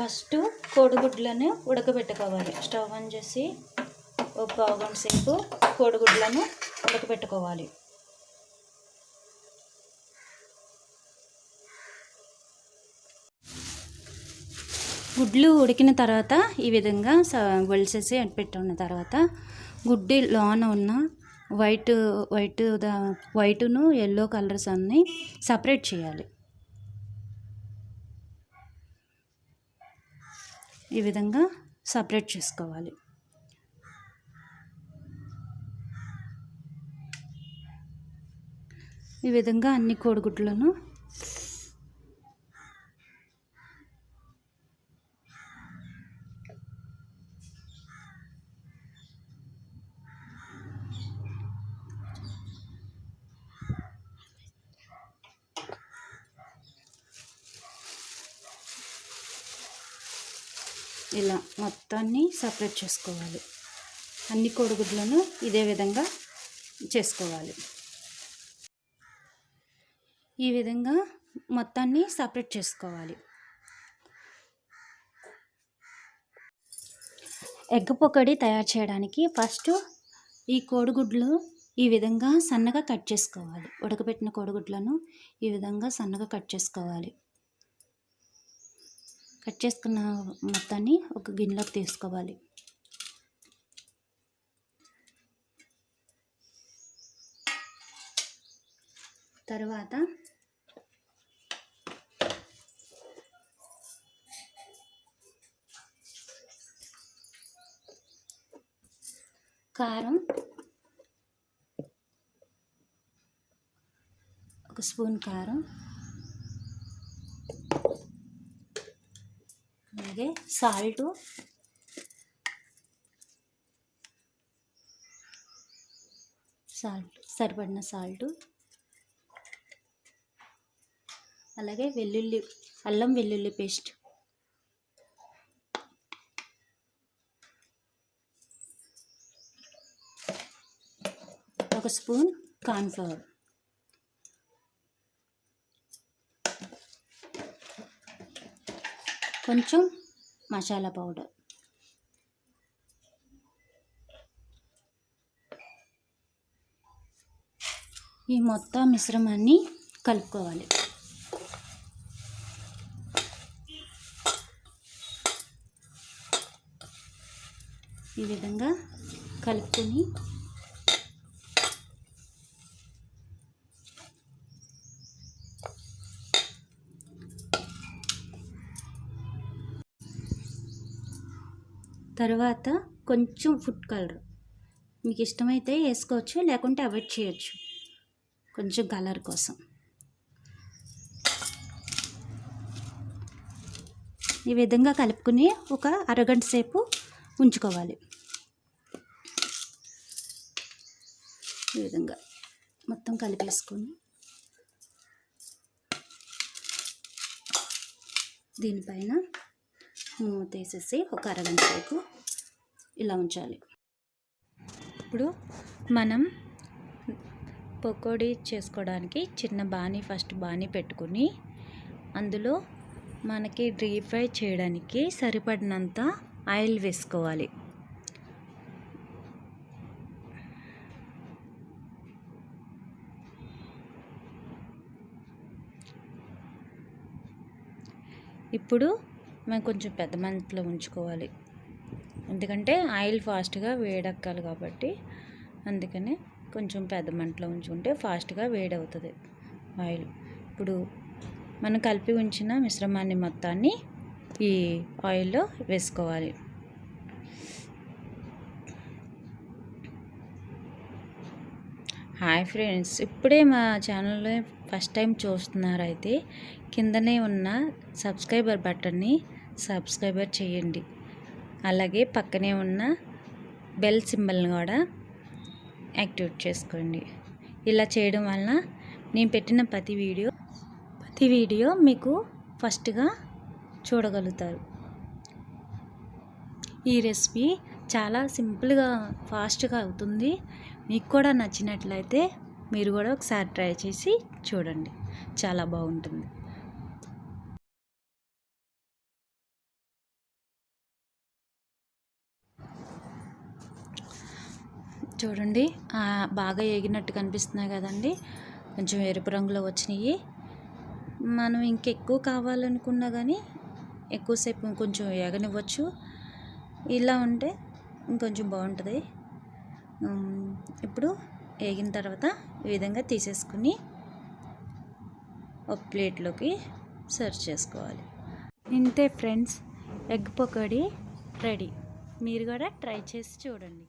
First కోడిగుడ్లను ఉడకబెట్టుకోవాలి. Stove on చేసి ఒక పావు గంట సేపు కోడిగుడ్లను ఉడకబెట్టుకోవాలి. గుడ్లు ఉడికిన తర్వాత ఈ విధంగా ఒలిసేసి పెట్టుకున్న తర్వాత గుడ్డి లోన ఉన్న వైటును ఎల్లో కలర్స్ అన్నీ సపరేట్ చేయాలి. ఈ విధంగా సపరేట్ చేసుకోవాలి. ఈ విధంగా అన్ని కోడిగుడ్లను ఇలా మొత్తాన్ని సపరేట్ చేసుకోవాలి. అన్ని కోడిగుడ్లను ఇదే విధంగా చేసుకోవాలి. ఈ విధంగా మొత్తాన్ని సపరేట్ చేసుకోవాలి. ఎగ్ పకోడీ తయారు చేయడానికి ఫస్ట్ ఈ కోడిగుడ్లు ఈ విధంగా సన్నగా కట్ చేసుకోవాలి. ఉడకబెట్టిన కోడిగుడ్లను ఈ విధంగా సన్నగా కట్ చేసుకోవాలి. కట్ చేసుకున్న మొత్తాన్ని ఒక గిన్నెలోకి తీసుకోవాలి. తర్వాత కారం, ఒక స్పూన్ కారం, అలాగే సాల్ట్, సరిపడిన సాల్ట్, అలాగే అల్లం వెల్లుల్లి పేస్ట్, ఒక స్పూన్ కార్న్ఫ్లవర్, కొంచెం మసాలా పౌడర్, ఈ మొత్తం మిశ్రమాన్ని కలుపుకోవాలి. ఈ విధంగా కలుపుకొని తర్వాత కొంచెం ఫుడ్ కలర్ మీకు ఇష్టమైతే వేసుకోవచ్చు, లేకుంటే అవాయిడ్ చేయొచ్చు, కొంచెం కలర్ కోసం. ఈ విధంగా కలుపుకొని ఒక అరగంట సేపు ఉంచుకోవాలి. ఈ విధంగా మొత్తం కలిపేసుకొని దీనిపైన మూత వేసేసి ఒక అరగంట సేపు ఇలా ఉంచాలి. ఇప్పుడు మనం పకోడీ చేసుకోవడానికి చిన్న ఫస్ట్ బాణీ పెట్టుకుని అందులో మనకి డీప్ ఫ్రై చేయడానికి సరిపడినంత ఆయిల్ వేసుకోవాలి. ఇప్పుడు మనం కొంచెం పెద్ద మంటలో ఉంచుకోవాలి, ఎందుకంటే ఆయిల్ ఫాస్ట్గా వేడెక్కాలి కాబట్టి. అందుకనే కొంచెం పెద్ద మంటలో ఉంచుకుంటే ఫాస్ట్గా వేడవుతుంది ఆయిల్. ఇప్పుడు మనం కలిపి ఉంచిన మిశ్రమాన్ని మొత్తాన్ని ఈ ఆయిల్లో వేసుకోవాలి. హాయ్ ఫ్రెండ్స్, ఇప్పుడే మా ఛానల్లో ఫస్ట్ టైం చూస్తున్నారైతే కిందనే ఉన్న సబ్స్క్రైబర్ బటన్ని సబ్స్క్రైబర్ చేయండి. అలాగే పక్కనే ఉన్న బెల్ సింబల్ని కూడా యాక్టివేట్ చేసుకోండి. ఇలా చేయడం వలన నేను పెట్టిన ప్రతి వీడియో మీకు ఫస్ట్గా చూడగలుగుతారు. ఈ రెసిపీ చాలా సింపుల్గా ఫాస్ట్గా అవుతుంది. మీకు కూడా నచ్చినట్లయితే మీరు కూడా ఒకసారి ట్రై చేసి చూడండి, చాలా బాగుంటుంది. చూడండి బాగా ఏగినట్టు కనిపిస్తున్నాయి కదండి, కొంచెం ఎరుపు రంగులో వచ్చినాయి. మనం ఇంకెక్కువ కావాలనుకున్నా కానీ ఎక్కువసేపు కొంచెం ఏగనివ్వచ్చు. ఇలా ఉంటే ఇంకొంచెం బాగుంటుంది. ఇప్పుడు ఏగిన తర్వాత ఈ విధంగా తీసేసుకుని ఒక ప్లేట్లోకి సర్వ్ చేసుకోవాలి. ఇంతే ఫ్రెండ్స్, ఎగ్ పకోడీ రెడీ. మీరు కూడా ట్రై చేసి చూడండి.